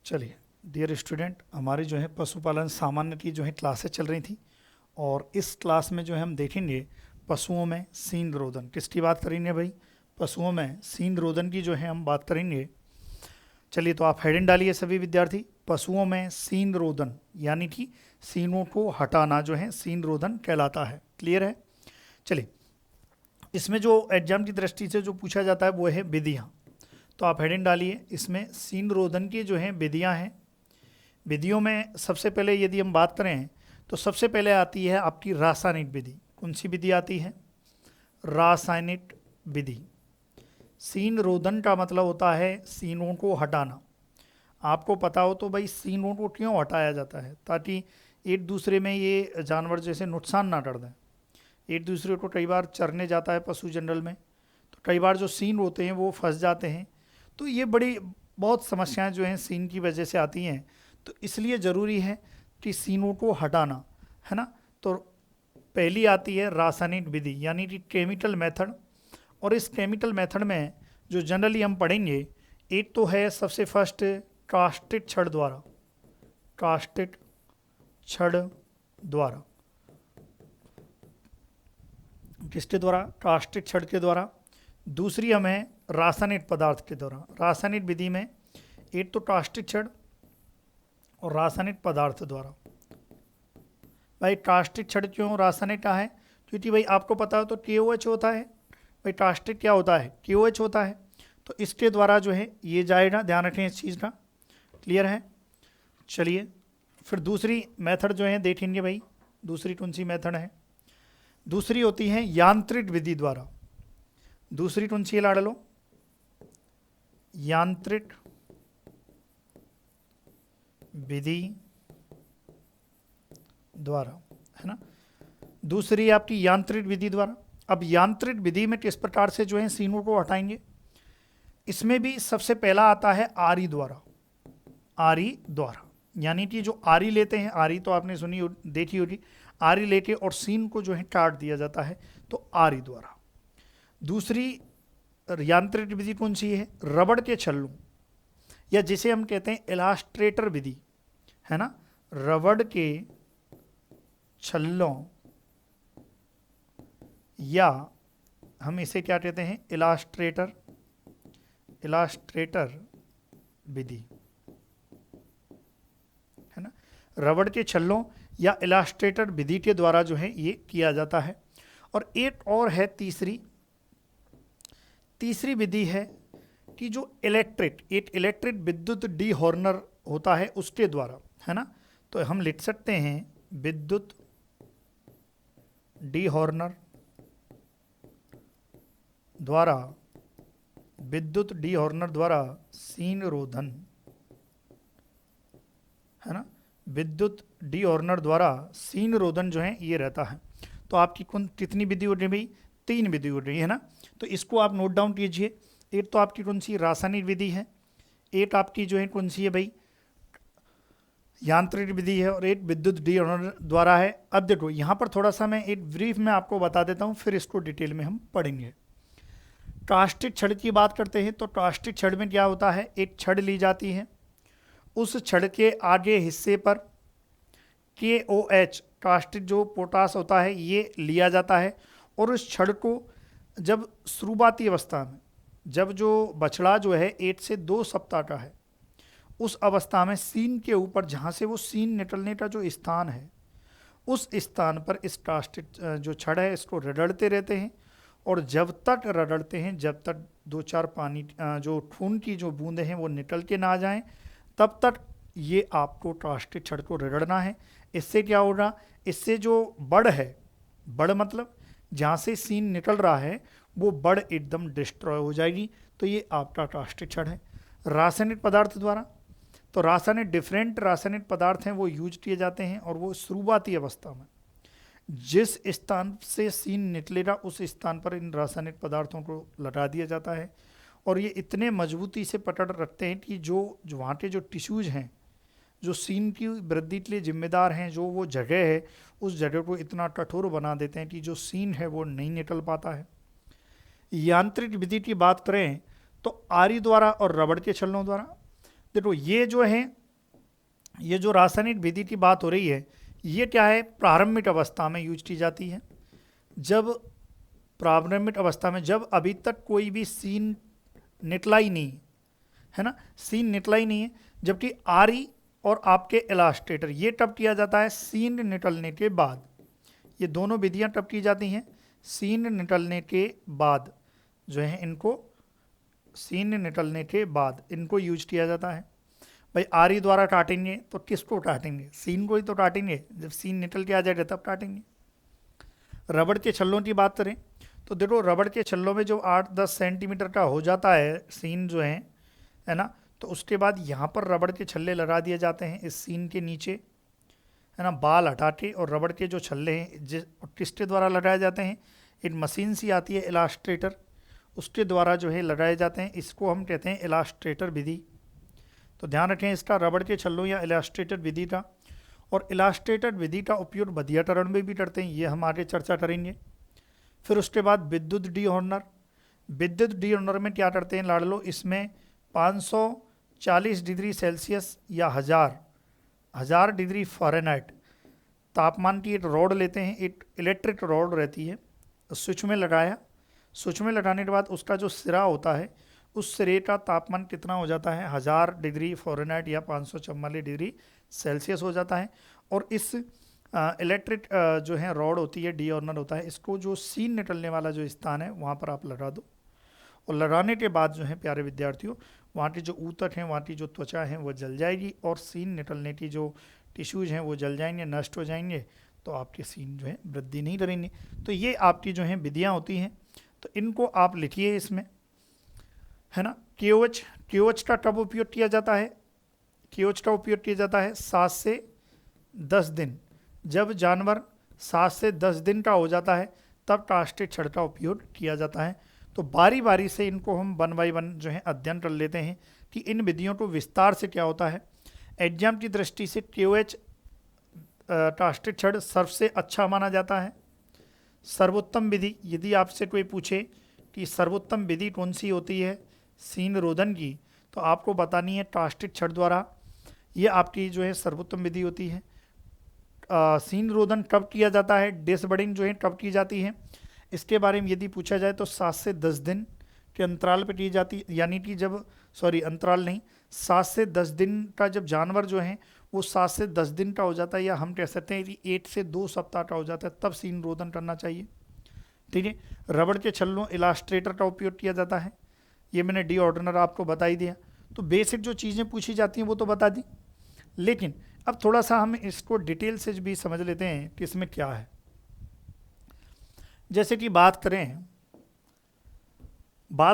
चलिए dear student, हमारी जो है पशुपालन सामान्य की जो है क्लासेस चल रही थी और इस क्लास में जो है हम देखेंगे पशुओं में सीन रोधन। किसकी बात करेंगे भाई? पशुओं में सीन रोधन की जो है हम बात करेंगे। चलिए तो आप हेडिंग डालिए सभी विद्यार्थी, पशुओं में सीन रोधन यानी कि सीनों को हटाना जो है सीन रोधन कहलाता है। क्लियर है? चलिए, इसमें जो एग्जाम की दृष्टि से जो पूछा जाता है वो है विधियाँ। तो आप हेडिंग डालिए, इसमें सीन रोधन की जो है विधियाँ हैं। विधियों में सबसे पहले यदि हम बात करें तो सबसे पहले आती है आपकी रासायनिक विधि। कौन सी विधि आती है? रासायनिक विधि। सीन रोधन का मतलब होता है सीनों को हटाना। आपको पता हो तो भाई सीनों को क्यों हटाया जाता है? ताकि एक दूसरे में ये जानवर जैसे नुकसान ना कर दें। एक दूसरे को कई बार चरने जाता है पशु जंगल में, तो कई बार जो सीन होते हैं वो फंस जाते हैं। तो ये बड़ी बहुत समस्याएं जो हैं सीन की वजह से आती हैं। तो इसलिए ज़रूरी है कि सीनों को हटाना, है ना। तो पहली आती है रासायनिक विधि यानी कि केमिकल मेथड। और इस केमिकल मेथड में जो जनरली हम पढ़ेंगे, एक तो है सबसे फर्स्ट कास्टिक छड़ द्वारा। कास्टिक छड़ द्वारा, किसके द्वारा? कास्टिक छड़ के द्वारा। दूसरी हमें रासायनिक पदार्थ के द्वारा। रासायनिक विधि में एक तो कास्टिक छड़ और रासायनिक पदार्थ द्वारा। भाई कास्टिक छड़ क्यों रासायनिक का है? क्योंकि भाई आपको पता हो तो KOH होता है। भाई कास्टिक क्या होता है? KOH होता है। तो इसके द्वारा जो है ये जाएगा, ध्यान रखें इस चीज़ का। क्लियर है? चलिए फिर दूसरी मेथड जो है देखेंगे भाई। दूसरी कौन सी मेथड है? दूसरी होती है यांत्रिक विधि द्वारा। दूसरी कौन सी है लाडलो? यांत्रिक विधि द्वारा, है ना। दूसरी आपकी यांत्रिक विधि द्वारा। अब यांत्रिक विधि में किस प्रकार से जो है सीनों को हटाएंगे? इसमें भी सबसे पहला आता है आरी द्वारा। आरी द्वारा यानी कि जो आरी लेते हैं, आरी तो आपने सुनी देखी होगी, आरी लेके और सीन को जो है काट दिया जाता है, तो आरी द्वारा। दूसरी यांत्रिक विधि कौन सी है? रबड़ के छल्लों, या जिसे हम कहते हैं इलास्ट्रेटर विधि, है ना। रबड़ के छल्लों, या हम इसे क्या कहते हैं? इलास्ट्रेटर, इलास्ट्रेटर विधि, है ना। रबड़ के छल्लों या इलास्ट्रेटर विधि के द्वारा जो है ये किया जाता है। और एक और है तीसरी विधि है कि जो एक इलेक्ट्रिक विद्युत डी हॉर्नर होता है उसके द्वारा, है ना। तो हम लिख सकते हैं विद्युत डी हॉर्नर द्वारा, विद्युत डी हॉर्नर द्वारा सीन रोधन, है ना। विद्युत डी हॉर्नर द्वारा सीन रोधन जो है ये रहता है। तो आपकी कितनी विधि हो रही भाई? 3 विधि हो रही है ना। तो इसको आप नोट डाउन कीजिए। एक तो आपकी कौन सी? रासायनिक विधि है। एक आपकी जो है कौन सी है भाई? यांत्रिक विधि है। और एक विद्युत डी हॉर्नर द्वारा है। अब देखो यहाँ पर थोड़ा सा मैं एक ब्रीफ में आपको बता देता हूँ, फिर इसको डिटेल में हम पढ़ेंगे। कास्टिक छड़ की बात करते हैं तो कास्टिक छड़ में क्या होता है? एक छड़ ली जाती है, उस छड़ के आगे हिस्से पर KOH, कास्टिक जो पोटास होता है, ये लिया जाता है। और उस छड़ को जब शुरुआती अवस्था में, जब जो बछड़ा जो है 1 से 2 सप्ताह का है, उस अवस्था में सीन के ऊपर, जहाँ से वो सीन निकलने का जो स्थान है, उस स्थान पर इस कास्टिक जो छड़ है इसको रगड़ते रहते हैं। और जब तक रगड़ते हैं, जब तक 2-4 पानी जो खून की जो बूंदें हैं वो निकल के ना आ जाएं, तब तक ये आपको कास्टिक छड़ को रगड़ना है। इससे क्या होगा? इससे जो बड़ है, बड़ मतलब जहाँ से सीन निकल रहा है, वो बड़ एकदम डिस्ट्रॉय हो जाएगी। तो ये आपका कास्टिक छड़ है। रासायनिक पदार्थ द्वारा, तो रासायनिक डिफरेंट रासायनिक पदार्थ हैं वो यूज किए जाते हैं। और वो शुरुआती अवस्था में जिस स्थान से सीन निकलेगा उस स्थान पर इन रासायनिक पदार्थों को लगा दिया जाता है। और ये इतने मजबूती से पकड़ रखते हैं कि जो वहाँ के जो टिश्यूज हैं, जो सीन की वृद्धि के लिए जिम्मेदार हैं, जो वो जगह है, उस जगह को इतना कठोर बना देते हैं कि जो सीन है वो नहीं निकल पाता है। यांत्रिक विधि की बात करें तो आरी द्वारा और रबड़ के छल्लों द्वारा। देखो ये जो है, ये जो रासायनिक विधि की बात हो रही है, ये क्या है, प्रारंभिक अवस्था में यूज की जाती है। जब प्रारंभिक अवस्था में, जब अभी तक कोई भी सीन निकला ही नहीं है ना, सीन निकला ही नहीं है, जबकि आरी और आपके इलास्ट्रेटर ये तब किया जाता है सीन निकलने के बाद। ये दोनों विधियां तब की जाती हैं सीन निकलने के बाद, जो है इनको सीन निकलने के बाद इनको यूज किया जाता है। भाई आरी द्वारा काटेंगे तो किसको काटेंगे, सीन को ही तो काटेंगे, जब सीन निकल के आ जाएगा तब काटेंगे। रबड़ के छल्लों की बात करें तो देखो रबड़ के छल्लों में जो 8-10 सेंटीमीटर का हो जाता है सीन जो है ना, तो उसके बाद यहाँ पर रबड़ के छल्ले लगा दिए जाते हैं इस सीन के नीचे, है ना, बाल हटा के। और रबड़ के जो छल्ले हैं जिस किसके द्वारा लगाए जाते हैं, एक मशीन सी आती है इलास्ट्रेटर, उसके द्वारा जो है लगाए जाते हैं। इसको हम कहते हैं इलास्ट्रेटर विधि। तो ध्यान रखें इसका, रबड़ के छल्लों या इलास्ट्रेटर विधि का। और इलास्ट्रेटर विधि का उपयोग बधियाकरण में भी करते हैं, ये हम आगे चर्चा करेंगे। फिर उसके बाद विद्युत डी हॉर्नर। विद्युत डी हॉर्नर में क्या करते हैं लाडलो, इसमें 540 डिग्री सेल्सियस या 1000 डिग्री फ़ारेनहाइट तापमान की एक रॉड लेते हैं, एक इलेक्ट्रिक रॉड रहती है, स्विच में लगाया, स्विच में लगाने के बाद उसका जो सिरा होता है, उस सिरे का तापमान कितना हो जाता है, 1000 डिग्री फ़ारेनहाइट या 544 डिग्री सेल्सियस हो जाता है। और इस इलेक्ट्रिक जो है रॉड होती है, डी हॉर्नर होता है, इसको जो सीन निकलने वाला जो स्थान है वहाँ पर आप लगा दो। और लगाने के बाद जो है प्यारे विद्यार्थियों, वहाँ की जो ऊतक हैं, वहाँ की जो त्वचा है वो जल जाएगी, और सीन निकलने की जो टिश्यूज़ हैं वो जल जाएंगे, नष्ट हो जाएंगे, तो आपके सीन जो है वृद्धि नहीं करेंगे। तो ये आपकी जो है विधियाँ होती हैं, तो इनको आप लिखिए इसमें, है ना। KOH का कब उपयोग किया जाता है, KOH का उपयोग किया जाता है 7 से 10 दिन, जब जानवर 7 से 10 दिन का हो जाता है तब कास्टेड छड़ का उपयोग किया जाता है। तो बारी बारी से इनको हम 1 बाय 1 जो है अध्ययन कर लेते हैं कि इन विधियों को विस्तार से क्या होता है। एग्जाम की दृष्टि से KOH कास्टेड छड़ सबसे अच्छा माना जाता है। सर्वोत्तम विधि, यदि आपसे कोई पूछे कि सर्वोत्तम विधि कौन सी होती है सीन रोधन की, तो आपको बतानी है कास्टेड छड़ द्वारा, ये आपकी जो है सर्वोत्तम विधि होती है। सीन रोधन कब किया जाता है, डिसबर्डिंग जो है कब की जाती है, इसके बारे में यदि पूछा जाए तो 7 से 10 दिन के अंतराल पर की जाती, यानी कि जब अंतराल नहीं, 7 से 10 दिन का जब जानवर जो है वो 7 से 10 दिन का हो जाता है, या हम कह सकते हैं कि 1 से 2 सप्ताह का हो जाता है, तब सीन रोधन करना चाहिए। ठीक है। रबड़ के छल्लों इलास्ट्रेटर का उपयोग किया जाता है, ये मैंने डी हॉर्नर आपको बता ही दिया। तो बेसिक जो चीज़ें पूछी जाती हैं वो तो बता दी, लेकिन अब थोड़ा सा हम इसको डिटेल से भी समझ लेते हैं कि इसमें क्या है। जैसे कि बात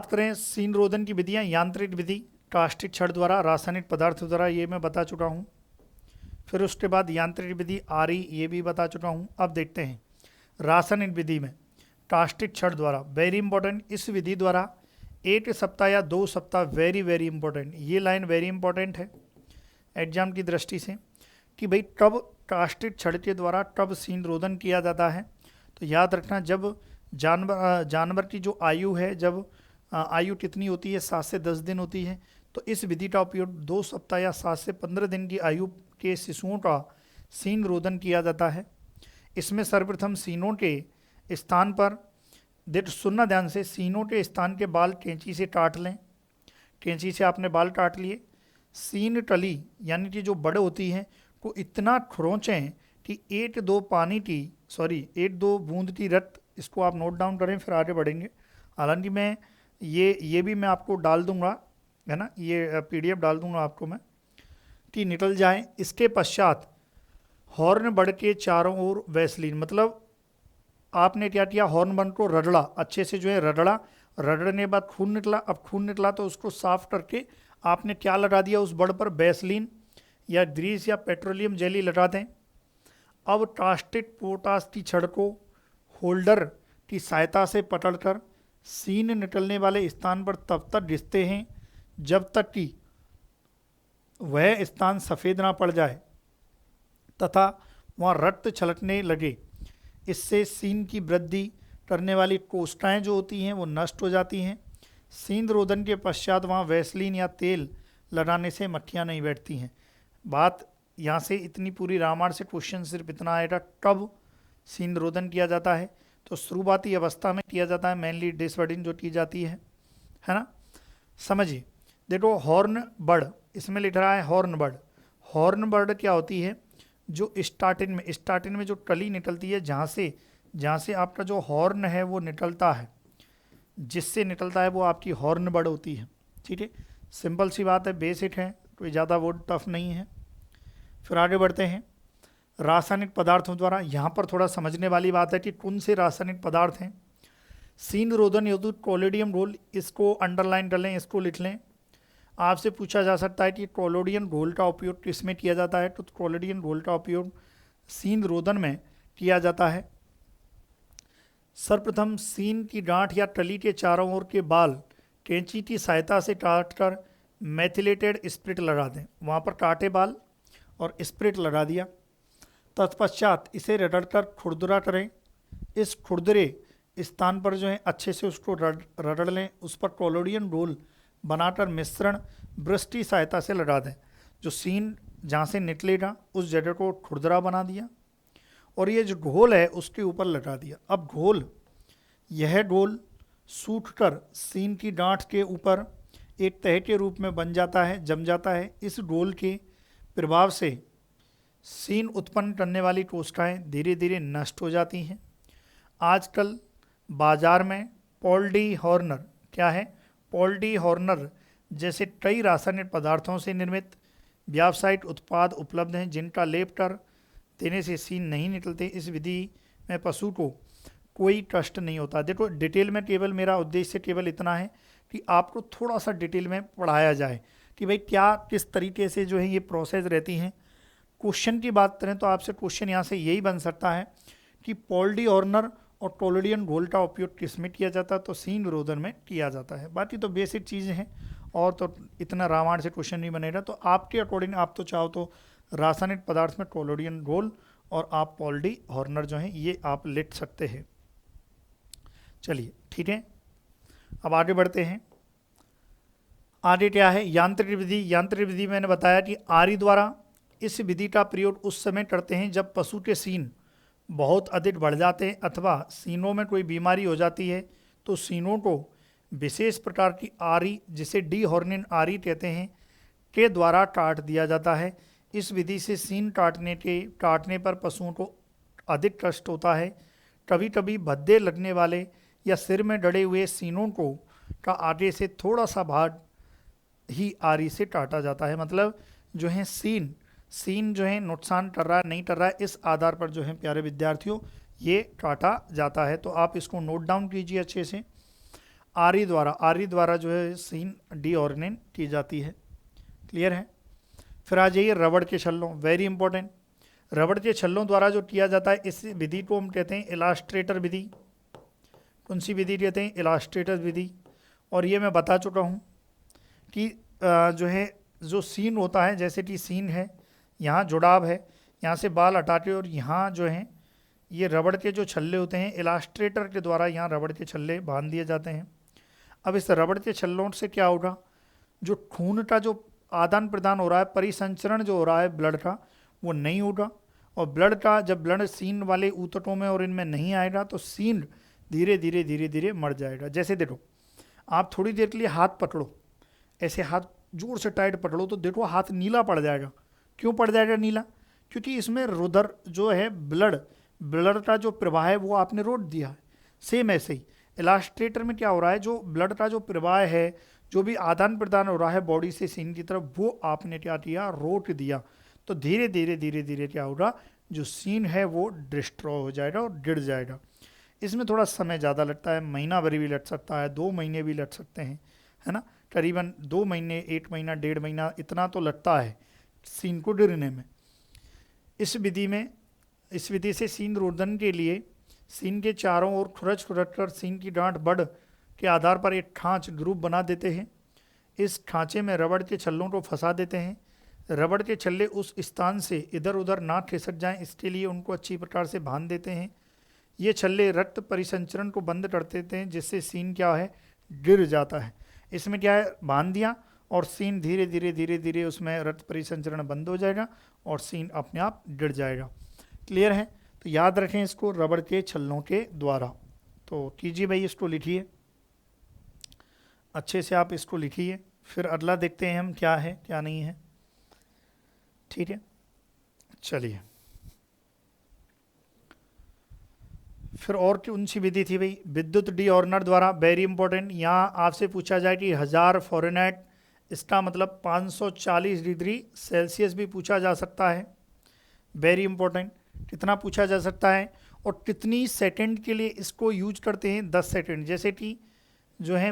करें सीन रोधन की विधियां, यांत्रिक विधि, कास्टिक छड़ द्वारा, रासायनिक पदार्थ द्वारा, ये मैं बता चुका हूँ। फिर उसके बाद यांत्रिक विधि आरी, ये भी बता चुका हूँ। अब देखते हैं रासायनिक विधि में कास्टिक छड़ द्वारा, वेरी इंपॉर्टेंट, इस विधि द्वारा 1 सप्ताह या 2 सप्ताह, वेरी वेरी इंपॉर्टेंट, ये लाइन वेरी इंपॉर्टेंट है एग्जाम की दृष्टि से, कि भाई कब कास्टिक छड़ के द्वारा कब सीन रोधन किया जाता है। तो याद रखना, जब जानवर की जो आयु है, जब आयु कितनी होती है, 7 से 10 दिन होती है, तो इस विधि का उपयोग 2 सप्ताह या 7 से 15 दिन की आयु के शिशुओं का सीन रोधन किया जाता है। इसमें सर्वप्रथम सीनों के स्थान पर, सुनना ध्यान से, सीनों के स्थान के बाल कैंची से काट लें। कैंची से आपने बाल काट लिए, सीन टली यानी कि जो बड़ होती है को इतना खरोंचें कि 1-2 बूंद की रक्त, इसको आप नोट डाउन करें, फिर आगे बढ़ेंगे। हालांकि मैं ये भी मैं आपको डाल दूंगा, है ना, ये PDF डाल दूंगा आपको मैं, कि निकल जाए। इसके पश्चात हॉर्न बढ़ के चारों ओर वैसलीन, मतलब आपने क्या किया, हॉर्न बन को रगड़ा अच्छे से, जो है रगड़ने के बाद खून निकला। अब खून निकला तो उसको साफ करके आपने क्या लगा दिया, उस बड़ पर वैसलीन या ग्रीस या पेट्रोलियम जेली लगा दें। अब कास्टिक पोटास की छड़ को होल्डर की सहायता से पकड़कर सीन निकलने वाले स्थान पर तब तक घिसते हैं जब तक कि वह स्थान सफ़ेद ना पड़ जाए तथा वहाँ रक्त छलकने लगे। इससे सीन की वृद्धि करने वाली कोशिकाएं जो होती हैं वो नष्ट हो जाती हैं। सीन रोधन के पश्चात वहाँ वैसलीन या तेल लगाने से मक्खियाँ नहीं बैठती हैं। बात यहाँ से इतनी पूरी रामायण से क्वेश्चन सिर्फ इतना आएगा, कब सीन रोदन किया जाता है? तो शुरुआती अवस्था में किया जाता है, मेनली डिसवर्डिंग जो की जाती है ना। समझिए, देखो हॉर्न बर्ड, इसमें लिख रहा है हॉर्न बर्ड। हॉर्न बर्ड क्या होती है? जो स्टार्टिंग में जो कली निकलती है, जहाँ से आपका जो हॉर्न है वो निकलता है, जिससे निकलता है वो आपकी हॉर्न बर्ड होती है। ठीक है, सिंपल सी बात है, बेसिक है, कोई ज़्यादा वो टफ नहीं है। फिर आगे बढ़ते हैं। रासायनिक पदार्थों द्वारा, यहाँ पर थोड़ा समझने वाली बात है कि कौन से रासायनिक पदार्थ हैं। सीन रोधन हेतु कोलोडियम घोल, इसको अंडरलाइन कर लें, इसको लिख लें। आपसे पूछा जा सकता है कि कोलोडियम घोल का उपयोग किस में किया जाता है? तो कोलोडियम घोल का उपयोग सीन रोधन में किया जाता है। सर्वप्रथम सीन की गांठ या टली के चारों ओर के बाल कैंची की सहायता से काटकर मेथिलेटेड स्प्रिट लगा दें। वहाँ पर काटे बाल और स्प्रिट लगा दिया। तत्पश्चात इसे रगड़कर खुरदुरा करें। इस खुरदुरे स्थान पर जो है अच्छे से उसको रगड़ लें। उस पर कोलोडियम घोल बनाकर मिश्रण ब्रश की सहायता से लगा दें। जो सीन जहाँ से निकलेगा उस जगह को खुरदुरा बना दिया और ये जो घोल है उसके ऊपर लगा दिया। अब यह घोल सूख कर सीन की गांठ के ऊपर एक तह के रूप में बन जाता है, जम जाता है। इस घोल के प्रभाव से सीन उत्पन्न करने वाली कोशिकाएं धीरे धीरे नष्ट हो जाती हैं। आजकल बाजार में पॉल डी हॉर्नर, क्या है? पॉल डी हॉर्नर जैसे कई रासायनिक पदार्थों से निर्मित व्यावसायिक उत्पाद उपलब्ध हैं, जिनका लेप कर देने से सीन नहीं निकलते। इस विधि में पशु को कोई कष्ट नहीं होता। देखो, डिटेल में केवल मेरा उद्देश्य केवल इतना है कि आपको थोड़ा सा डिटेल में पढ़ाया जाए कि भाई क्या किस तरीके से जो है ये प्रोसेस रहती हैं। क्वेश्चन की बात करें तो आपसे क्वेश्चन यहाँ से यही बन सकता है कि पॉल डी हॉर्नर और कोलोडियम घोल का उपयोग किस में किया जाता है? तो सीन रोधन में किया जाता है। बाकी तो बेसिक चीज़ें हैं और तो इतना रामायण से क्वेश्चन नहीं बनेगा। तो आपके अकॉर्डिंग आप तो चाहो तो रासायनिक पदार्थ में कोलोडियम घोल और आप पॉल डी हॉर्नर जो हैं ये आप लिख सकते हैं। चलिए ठीक है, अब आगे बढ़ते हैं। आगे क्या है? यांत्रिक विधि। यांत्रिक विधि मैंने बताया कि आरी द्वारा। इस विधि का प्रयोग उस समय करते हैं जब पशु के सीन बहुत अधिक बढ़ जाते हैं अथवा सीनों में कोई बीमारी हो जाती है, तो सीनों को विशेष प्रकार की आरी, जिसे डी हॉर्निन आरी कहते हैं, के द्वारा काट दिया जाता है। इस विधि से सीन काटने पर पशुओं को अधिक कष्ट होता है। कभी कभी भद्दे लगने वाले या सिर में डले हुए सीनों को का आगे से थोड़ा सा भाग ही आरी से काटा जाता है। मतलब जो है सीन जो है नुकसान कर रहा है नहीं कर रहा है, इस आधार पर जो है प्यारे विद्यार्थियों ये काटा जाता है। तो आप इसको नोट डाउन कीजिए अच्छे से। आरी द्वारा जो है सीन डी हॉर्निन की जाती है। क्लियर है? फिर आ जाइए रबड़ के छल्लों, वेरी इंपॉर्टेंट। रबड़ के छल्लों द्वारा जो किया जाता है इस विधि को हम कहते हैं इलास्ट्रेटर विधि। कौन सी विधि कहते हैं? इलास्ट्रेटर विधि। और ये मैं बता चुका हूँ कि जो है जो सीन होता है, जैसे कि सीन है, यहाँ जुड़ाव है, यहाँ से बाल हटाते और यहाँ जो है ये रबड़ के जो छल्ले होते हैं, इलास्ट्रेटर के द्वारा यहाँ रबड़ के छल्ले बांध दिए जाते हैं। अब इस रबड़ के छल्लों से क्या होगा? जो खून का जो आदान प्रदान हो रहा है, परिसंचरण जो हो रहा है ब्लड का, वो नहीं होगा। और ब्लड का जब ब्लड सीन वाले ऊतकों में और इनमें नहीं आएगा तो सीन धीरे धीरे मर जाएगा। जैसे देखो, आप थोड़ी देर के लिए हाथ पकड़ो, ऐसे हाथ जोर से टाइट पकड़ो तो देखो हाथ नीला पड़ जाएगा। क्यों पड़ जाएगा नीला? क्योंकि इसमें रुधिर जो है, ब्लड का जो प्रवाह है वो आपने रोक दिया है। सेम ऐसे ही इलास्ट्रेटर में क्या हो रहा है, जो ब्लड का जो प्रवाह है, जो भी आदान प्रदान हो रहा है बॉडी से सीन की तरफ, वो आपने क्या किया? रोक दिया। तो धीरे धीरे क्या होगा? जो सीन है वो डिस्ट्रॉय हो जाएगा और गिर जाएगा। इसमें थोड़ा समय ज़्यादा लगता है, महीना भर भी लग सकता है, 2 महीने भी लग सकते हैं, है ना। करीबन 2 महीने, 1 महीना, 1.5 महीना इतना तो लगता है सीन को गिरने में। इस विधि से सीन रोधन के लिए सीन के चारों ओर खुरच कर सीन की गांठ बड़ के आधार पर एक खांच ग्रुप बना देते हैं। इस खांचे में रबड़ के छल्लों को फंसा देते हैं। रबड़ के छल्ले उस स्थान से इधर उधर ना खिसक जाएं, इसके लिए उनको अच्छी प्रकार से बांध देते हैं। ये छल्ले रक्त परिसंचरण को बंद कर देते हैं, जिससे सीन क्या है? गिर जाता है। इसमें क्या है? बांध दिया और सीन धीरे धीरे धीरे धीरे उसमें रक्त परिसंचरण बंद हो जाएगा और सीन अपने आप गिर जाएगा। क्लियर है? तो याद रखें इसको, रबड़ के छल्लों के द्वारा। तो कीजिए भाई, इसको लिखिए अच्छे से, आप इसको लिखिए। फिर अगला देखते हैं हम क्या है क्या नहीं है। ठीक है, चलिए। फिर और कौन सी विधि थी भाई? विद्युत डी ऑर्नर द्वारा, वेरी इंपॉर्टेंट। यहाँ आपसे पूछा जाए कि 1000 फ़ारेनहाइट, इसका मतलब 540 डिग्री सेल्सियस भी पूछा जा सकता है। वेरी इंपॉर्टेंट, कितना पूछा जा सकता है और कितनी सेकंड के लिए इसको यूज करते हैं? 10 सेकंड। जैसे कि जो है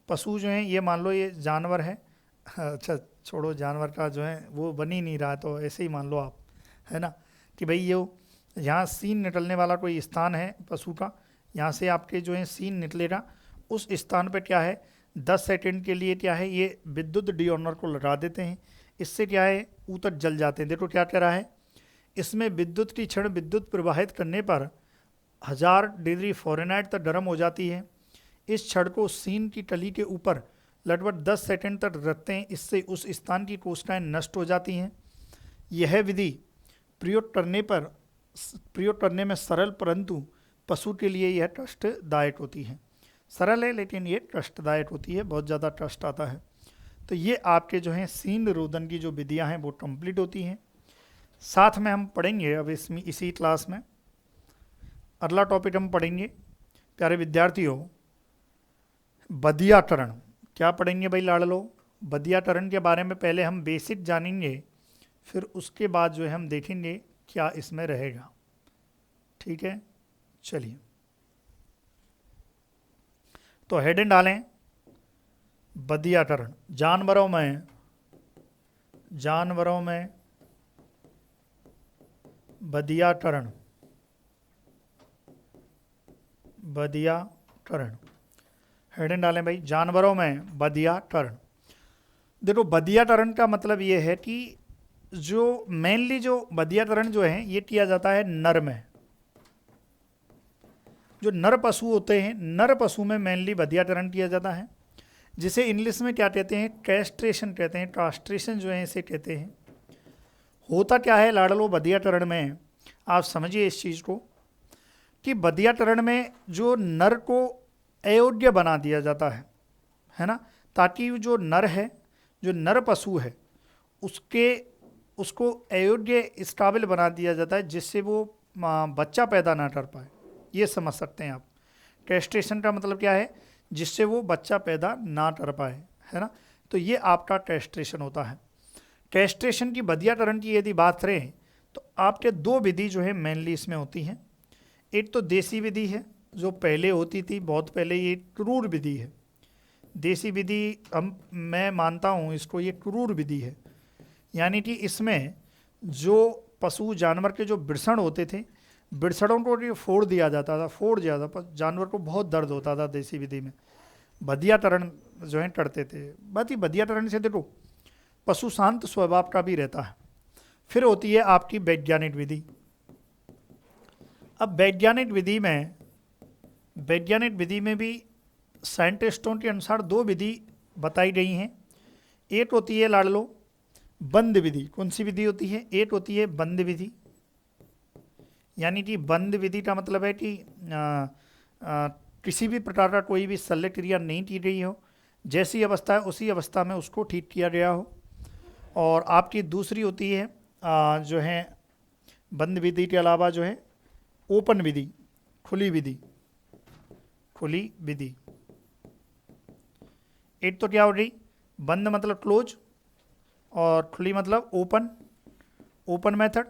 पशु जो है, ये मान लो ये जानवर है, अच्छा छोड़ो, जानवर का जो है वो बन ही नहीं रहा, तो ऐसे ही मान लो आप, है ना, कि भाई ये यहाँ सीन निकलने वाला कोई स्थान है पशु का, यहाँ से आपके जो है सीन निकलेगा, उस स्थान पर क्या है 10 सेकंड के लिए क्या है ये विद्युत डी ऑर्नर को लगा देते हैं। इससे क्या है ऊतक जल जाते हैं। देखो क्या कह रहा है इसमें, विद्युत की क्षण विद्युत प्रवाहित करने पर 1000 डिग्री फ़ारेनहाइट तक गर्म हो जाती है। इस छड़ को सीन की टली के ऊपर लगभग 10 सेकंड तक रखते हैं, इससे उस स्थान की कोशिकाएं नष्ट हो जाती हैं। यह विधि प्रयोग करने में सरल, परंतु पशु के लिए यह कष्टदायक होती है। सरल है लेकिन ये कष्टदायक होती है, बहुत ज़्यादा कष्ट आता है। तो ये आपके जो हैं सीन रोधन की जो विधियाँ हैं वो कंप्लीट होती हैं। साथ में हम पढ़ेंगे अब इसी क्लास में अगला टॉपिक हम पढ़ेंगे प्यारे विद्यार्थियों, बदियाकरण। क्या पढ़ेंगे भाई लाडलो? बदियाकरण के बारे में पहले हम बेसिक जानेंगे, फिर उसके बाद जो है हम देखेंगे क्या इसमें रहेगा। ठीक है, चलिए तो हेडिंग डालें, बदियाकरण। जानवरों में बदियाकरण हेडिंग डालें भाई, जानवरों में बदियाकरण। देखो बदियाकरण का मतलब ये है कि जो मेनली जो बदियाकरण जो है ये किया जाता है नर में। जो नर पशु होते हैं, नर पशु में मेनली बदियाकरण किया जाता है, जिसे इंग्लिश में क्या कहते हैं? कैस्ट्रेशन कहते हैं। कास्ट्रेशन जो है इसे कहते हैं। होता क्या है लाडलो बदियाकरण में, आप समझिए इस चीज़ को कि बदियाकरण में जो नर को अयोग्य बना दिया जाता है ना, ताकि जो नर है, जो नर पशु है, उसको अयोग्य इस काबिल बना दिया जाता है जिससे वो बच्चा पैदा ना कर पाए। ये समझ सकते हैं आप। कैस्ट्रेशन का मतलब क्या है? जिससे वो बच्चा पैदा ना कर पाए, है ना। तो ये आपका कैस्ट्रेशन होता है। कैस्ट्रेशन की बदियाकरण की यदि बात करें तो आपके दो विधि जो है मेनली इसमें होती हैं। एक तो देसी विधि है जो पहले होती थी, बहुत पहले, ये क्रूर विधि है। देसी विधि मैं मानता हूँ इसको, ये क्रूर विधि है। यानी कि इसमें जो पशु जानवर के जो वृषण होते थे, वृषणों को ये फोड़ दिया जाता था, जानवर को बहुत दर्द होता था। देसी विधि में बदियाकरण जो है करते थे। बात ही बदियाकरण से देखो पशु शांत स्वभाव का भी रहता है। फिर होती है आपकी वैज्ञानिक विधि। अब वैज्ञानिक विधि में भी साइंटिस्टों के अनुसार दो विधि बताई गई हैं। एक होती है लाडलो बंद विधि। कौन सी विधि होती है? एक होती है बंद विधि। यानी कि बंद विधि का मतलब है कि किसी भी प्रकार का कोई भी शल्य क्रिया नहीं की गई हो, जैसी अवस्था है उसी अवस्था में उसको ठीक किया गया हो। और आपकी दूसरी होती है जो है बंद विधि के अलावा जो है ओपन विधि, खुली विधि। एक तो क्या हो रही, बंद मतलब क्लोज और खुली मतलब ओपन मेथड।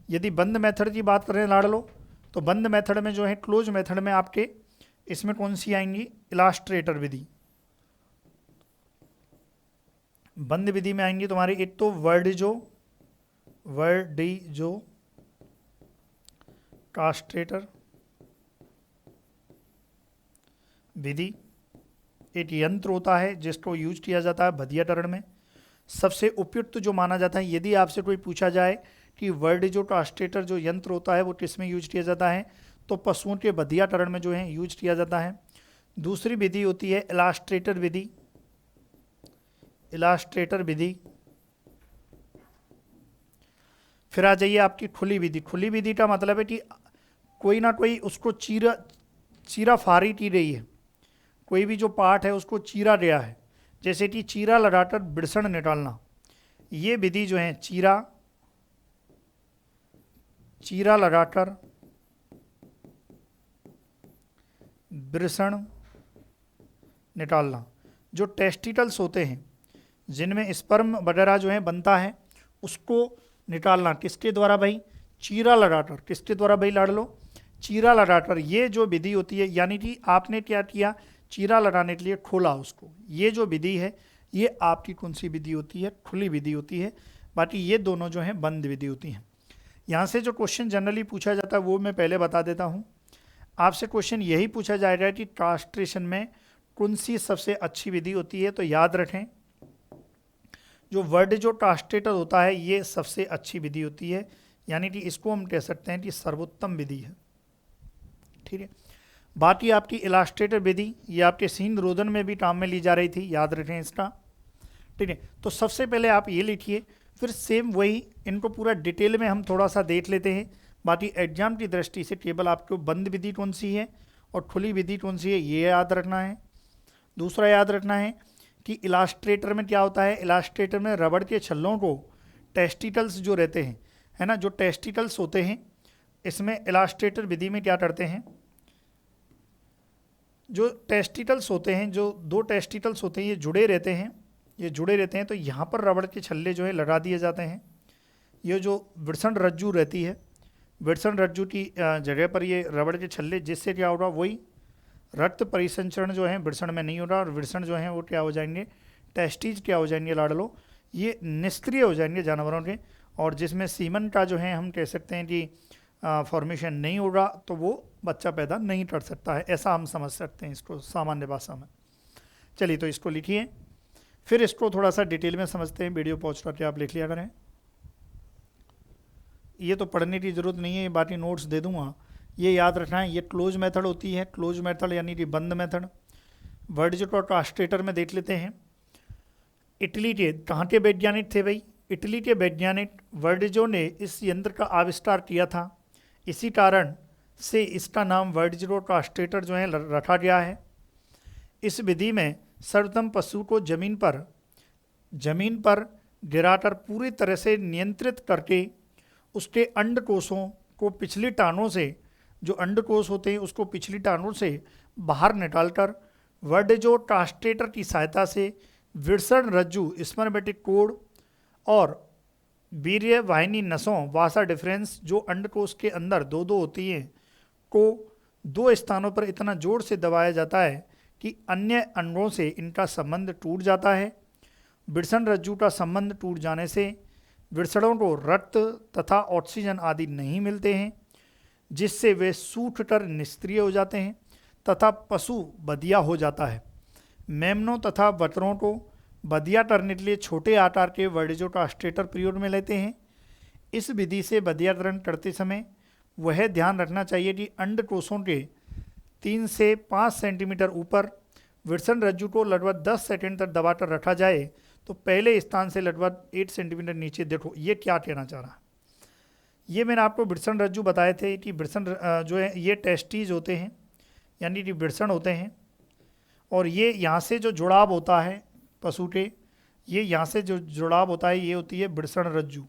यदि बंद मेथड की बात करें लाडलो, तो बंद मेथड में जो है, क्लोज मेथड में आपके इसमें कौन सी आएंगी? इलास्ट्रेटर विधि। बंद विधि में आएंगी तुम्हारी एक तो वर्डिजो कास्ट्रेटर विधि। एक यंत्र होता है जिसको यूज किया जाता है बदियाकरण में। सबसे उपयुक्त जो माना जाता है, यदि आपसे कोई पूछा जाए कि वर्डिजो कास्ट्रेटर जो यंत्र होता है वो किस में यूज किया जाता है, तो पशुओं के बदियाकरण में जो है यूज किया जाता है। दूसरी विधि होती है इलास्ट्रेटर विधि। इलास्ट्रेटर विधि। फिर आ जाइए आपकी खुली विधि। खुली विधि का मतलब है कि कोई ना कोई उसको चीरा फाड़ी की रही है, कोई भी जो पार्ट है उसको चीरा गया है, जैसे कि चीरा लगाकर बिड़सण निकालना। ये विधि जो है चीरा लगाकर बिड़सण निकालना। जो टेस्टिकल्स होते हैं जिनमें स्पर्म वगैरह जो है बनता है, उसको निकालना किसके द्वारा भाई? चीरा लगाकर। किसके द्वारा भाई लाड़ लो? चीरा लगाकर। ये जो विधि होती है, यानी कि आपने क्या किया, चीरा लगाने के लिए खोला उसको। ये जो विधि है ये आपकी कौन सी विधि होती है? खुली विधि होती है। बाकी ये दोनों जो हैं बंद विधि होती हैं। यहाँ से जो क्वेश्चन जनरली पूछा जाता है वो मैं पहले बता देता हूँ। आपसे क्वेश्चन यही पूछा जाएगा कि कास्ट्रेशन में कौन सी सबसे अच्छी विधि होती है। तो याद रखें, जो वर्ड जो कास्ट्रेटर होता है ये सबसे अच्छी विधि होती है, यानी कि इसको हम कह सकते हैं कि सर्वोत्तम विधि है। ठीक है। बाकी आपकी इलास्ट्रेटर विधि ये आपके सीन रोदन में भी काम में ली जा रही थी, याद रखें इसका। ठीक है। तो सबसे पहले आप ये लिखिए, फिर सेम वही इनको पूरा डिटेल में हम थोड़ा सा देख लेते हैं। बाकी एग्जाम की दृष्टि से केवल आपको बंद विधि कौन सी है और खुली विधि कौन सी है ये याद रखना है। दूसरा याद रखना है कि इलास्ट्रेटर में क्या होता है, इलास्ट्रेटर में रबड़ के छल्लों को टेस्टिकल्स जो रहते हैं, है ना, जो टेस्टिकल्स होते हैं, इसमें इलास्ट्रेटर विधि में क्या करते हैं, जो टेस्टिकल्स होते हैं, जो दो टेस्टिकल्स होते हैं ये जुड़े रहते हैं, ये जुड़े रहते हैं। तो यहाँ पर रबड़ के छल्ले जो है लगा दिए जाते हैं। ये जो विड़सण रज्जू रहती है, विड़सण रज्जू की जगह पर ये रबड़ के छल्ले, जिससे क्या होगा, वही रक्त परिसंचरण जो है विड़सण में नहीं होगा और विड़सण जो है वो क्या हो जाएंगे, टेस्टीज क्या हो जाएंगे लाडलो, ये निष्क्रिय हो जाएंगे जानवरों के। और जिसमें सीमन का जो है हम कह सकते हैं कि फॉर्मेशन नहीं होगा, तो वो बच्चा पैदा नहीं कर सकता है, ऐसा हम समझ सकते हैं इसको सामान्य भाषा में। चलिए तो इसको लिखिए, फिर इसको थोड़ा सा डिटेल में समझते हैं। वीडियो पॉज करके आप लिख लिया करें। ये तो पढ़ने की ज़रूरत नहीं है, बाकी नोट्स दे दूंगा। ये याद रखना है, ये क्लोज मेथड होती है। क्लोज मेथड यानी कि बंद मेथड। वर्ड जो कास्ट्रेटर में देख लेते हैं। इटली के कहाँ के वैज्ञानिक थे भाई? इटली के वैज्ञानिक वर्डजो ने इस यंत्र का आविष्कार किया था। इसी कारण से इसका नाम वर्डजो कास्ट्रेटर जो है रखा गया है। इस विधि में सर्वप्रथम पशु को जमीन पर गिराकर पूरी तरह से नियंत्रित करके उसके अंडकोशों को पिछली टांगों से, जो अंडकोश होते हैं उसको पिछली टांगों से बाहर निकालकर वर्डजो कास्ट्रेटर की सहायता से विड़सण रज्जु, स्पर्मेटिक कोड और वीर्य वाहिनी नसों, वासा डिफरेंस, जो अंडकोश के अंदर दो दो होती हैं, को दो स्थानों पर इतना जोर से दबाया जाता है कि अन्य अंगों से इनका संबंध टूट जाता है। विड़सण रज्जु का संबंध टूट जाने से विड़सणों को रक्त तथा ऑक्सीजन आदि नहीं मिलते हैं, जिससे वे सूखकर निष्क्रिय हो जाते हैं तथा पशु बदिया हो जाता है। मेमनों तथा बतरों को बदिया करने के लिए छोटे आकार के वर्डजो कास्ट्रेटर प्रयोग में लेते हैं। इस विधि से बदियाकरण करते समय वह ध्यान रखना चाहिए कि अंडकोशों के 3 से 5 सेंटीमीटर ऊपर विड़सण रज्जु को लगभग 10 सेकंड तक दबाकर रखा जाए। तो पहले स्थान से लगभग 8 सेंटीमीटर नीचे देखो ये क्या कहना चाह रहा है। ये मैंने आपको विड़सण रज्जु बताए थे कि विड़सण जो है ये टेस्टीज होते हैं, यानी कि विड़सण होते हैं, और ये यहाँ से जो जुड़ाव होता है पशु के, ये यहाँ से जो जुड़ाव होता है ये होती है विड़सण रज्जु।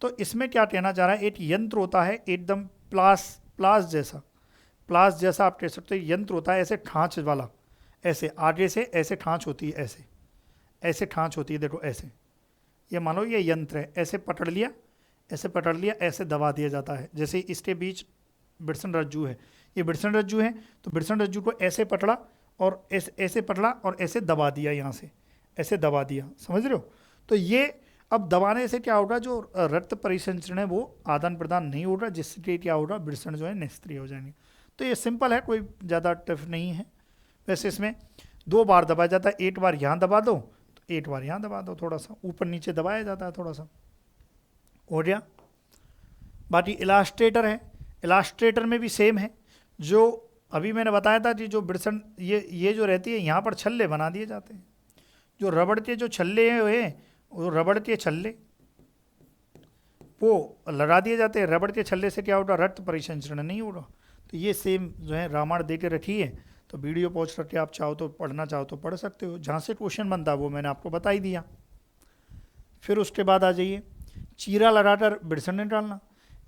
तो इसमें क्या कहना चाह रहा है, एक यंत्र होता है एकदम प्लास जैसा आप कह सकते हैं यंत्र होता है, ऐसे खाँच वाला, ऐसे आगे से ऐसे खाँच होती है, ऐसे खाँच होती है, देखो ऐसे, ये मानो ये यंत्र है, ऐसे पकड़ लिया, ऐसे दबा दिया जाता है। जैसे इसके बीच विड़सण रज्जु है, ये विड़सण रज्जु है, तो विड़सण रज्जु को ऐसे पकड़ा और ऐसे पकड़ा और ऐसे दबा दिया, यहाँ से ऐसे दबा दिया, समझ रहे हो। तो ये अब दबाने से क्या होगा, जो रक्त परिसंचरण है वो आदान प्रदान नहीं होगा, जिससे क्या होगा, विड़सण जो है निष्क्रिय हो जाएंगे। तो ये सिंपल है, कोई ज़्यादा टफ नहीं है। वैसे इसमें 2 बार दबाया जाता है, 1 बार यहाँ दबा दो, तो 1 बार यहाँ दबा दो, थोड़ा सा ऊपर नीचे दबाया जाता है, थोड़ा सा हो गया। बाकी इलास्ट्रेटर है, इलास्ट्रेटर में भी सेम है। जो अभी मैंने बताया था कि जो विड़सण ये जो रहती है यहाँ पर छल्ले बना दिए जाते हैं, जो रबड़ के जो छल्ले हैं वो रबड़ के छल्ले वो लड़ा दिए जाते हैं। रबड़ के छल्ले से क्या होगा, रक्त परिसंचरण नहीं होगा। तो ये सेम जो है रामायण दे के रखी है, तो वीडियो पॉज करके आप चाहो तो पढ़ना चाहो तो पढ़ सकते हो। जहाँ से क्वेश्चन बनता है वो मैंने आपको बता ही दिया। फिर उसके बाद आ जाइए, चीरा लगाकर बिड़सन निकालना।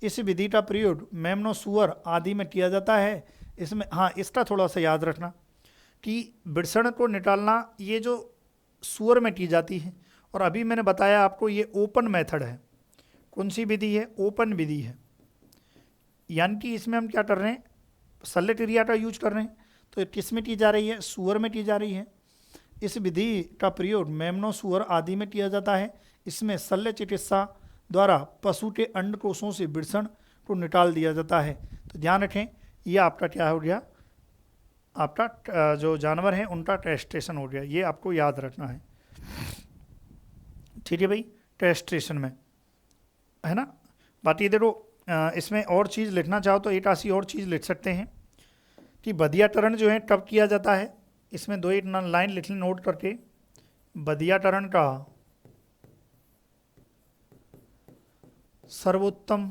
इस विधि का प्रयोग मेमनो, सुअर आदि में किया जाता है। इसमें हाँ, इसका थोड़ा सा याद रखना कि बिड़सन को निकालना ये जो सुअर में की जाती है, और अभी मैंने बताया आपको ये ओपन मेथड है। कौन सी विधि है, ओपन विधि है। यानी कि इसमें हम क्या कर रहे हैं, सल्ले क्रिया का यूज कर रहे हैं। तो किस में की जा रही है, सुअर में की जा रही है। इस विधि का प्रयोग मेमनो, सुअर आदि में किया जाता है। इसमें शल्य चिकित्सा द्वारा पशु के अंड कोषों से बिड़सन को निकाल दिया जाता है। तो ध्यान रखें, ये आपका क्या हो गया, आपका जो जानवर है उनका टेस्टेशन हो गया। ये आपको याद रखना है, ठीक है भाई, टेस्टेशन में, है ना। बाकी देखो, इसमें और चीज़ लिखना चाहो तो एक ऐसी और चीज़ लिख सकते हैं कि बदियाकरण जो है कब किया जाता है। इसमें 2 एक लाइन लिख लें नोट करके। बदियाकरण का सर्वोत्तम,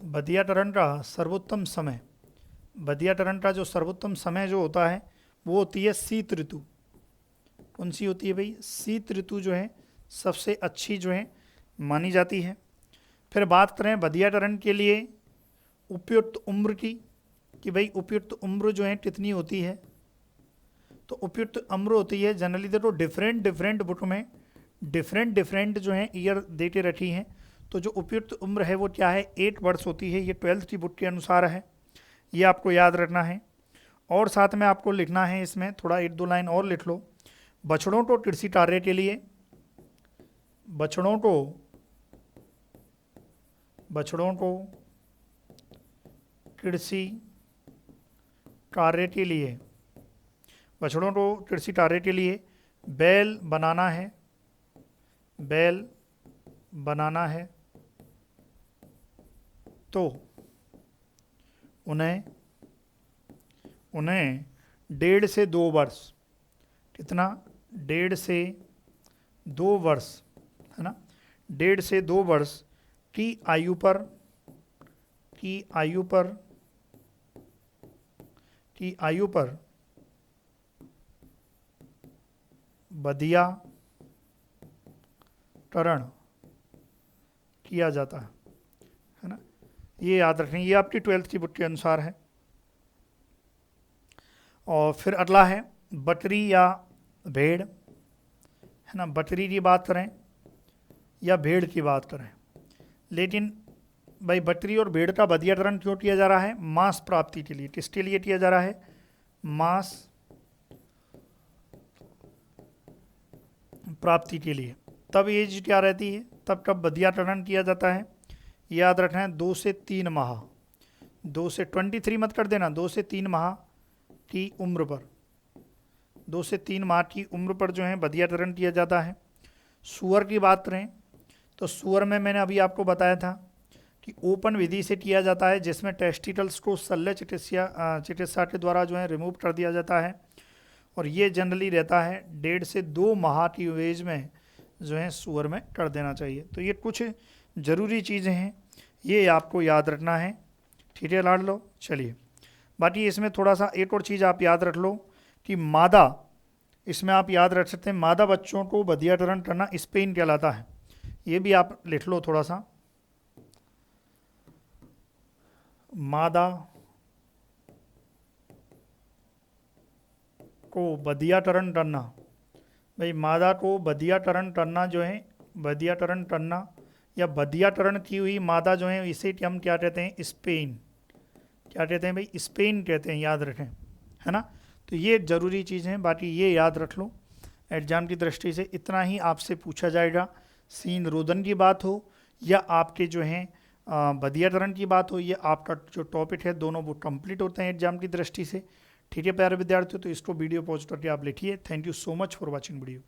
बदियाकरण का सर्वोत्तम समय, बदियाकरण का जो सर्वोत्तम समय जो होता है वो होती है शीत ऋतु। कौन सी होती है भाई, शीत ऋतु जो है सबसे अच्छी जो है मानी जाती है। फिर बात करें बदियाकरण के लिए उपयुक्त उम्र की, कि भाई उपयुक्त उम्र जो है कितनी होती है। तो उपयुक्त उम्र होती है जनरली देखो डिफरेंट बुक में डिफरेंट जो है ईयर दे के रखी हैं। तो जो उपयुक्त उम्र है वो क्या है, 8 वर्ष होती है। ये 12th की बुक के अनुसार है, ये आपको याद रखना है। और साथ में आपको लिखना है इसमें थोड़ा 1-2 लाइन और लिख लो। बछड़ों को कृषि कार्य के लिए, बछड़ों को कृषि कार्य के लिए, बछड़ों को कृषि कार्य के लिए बैल बनाना है, बैल बनाना है। तो उन्हें 1.5 से 2 वर्ष, कितना, 1.5 से 2 वर्ष, है ना, 1.5 से 2 वर्ष की आयु पर बदियाकरण किया जाता है ना। ये याद रखें, ये आपकी 12th की बुक के अनुसार है। और फिर अगला है बकरी या भेड़, है ना। बकरी की बात करें या भेड़ की बात करें, लेकिन भाई बकरी और भेड़ का बदियाकरण क्यों किया जा रहा है, मांस प्राप्ति के लिए। किसके लिए किया जा रहा है, मांस प्राप्ति के लिए। तब एज क्या रहती है, तब कब बदियाकरण किया जाता है, याद रखना है 2 से 3 माह, 2 से 23 मत कर देना, 2 से 3 माह की उम्र पर, 2 से 3 माह की उम्र पर जो है बदियाकरण किया जाता है। सूअर की बात करें तो सूअर में मैंने अभी आपको बताया था कि ओपन विधि से किया जाता है, जिसमें टेस्टिकल्स को शल्य चिकित्सा के द्वारा जो है रिमूव कर दिया जाता है। और ये जनरली रहता है 1.5 से 2 माह की एज में जो है सूअर में कर देना चाहिए। तो ये कुछ ज़रूरी चीज़ें हैं, ये आपको याद रखना है, ठीक है लाड लो। चलिए, बाकी इसमें थोड़ा सा एक और चीज़ आप याद रख लो कि मादा, इसमें आप याद रख सकते हैं मादा बच्चों को बदियाकरण करना स्पेन कहलाता है। ये भी आप लिख लो थोड़ा सा, मादा को बदियाकरण करना, भाई मादा को बदियाकरण करना जो है, बदियाकरण करना या बदियाकरण की हुई मादा जो है, इसे हम क्या कहते हैं, स्पेन, क्या कहते हैं भाई, स्पेन कहते हैं, याद रखें, है ना। तो ये ज़रूरी चीज़ हैं, बाकी ये याद रख लो। एग्जाम की दृष्टि से इतना ही आपसे पूछा जाएगा। सीन रोदन की बात हो या आपके जो हैं बदियाकरण की बात हो, ये आपका जो टॉपिक है दोनों वो कंप्लीट होते हैं एग्जाम की दृष्टि से, ठीक है प्यारे विद्यार्थियों। तो इसको वीडियो पॉज करके आप लिखिए। Thank you so much for watching video.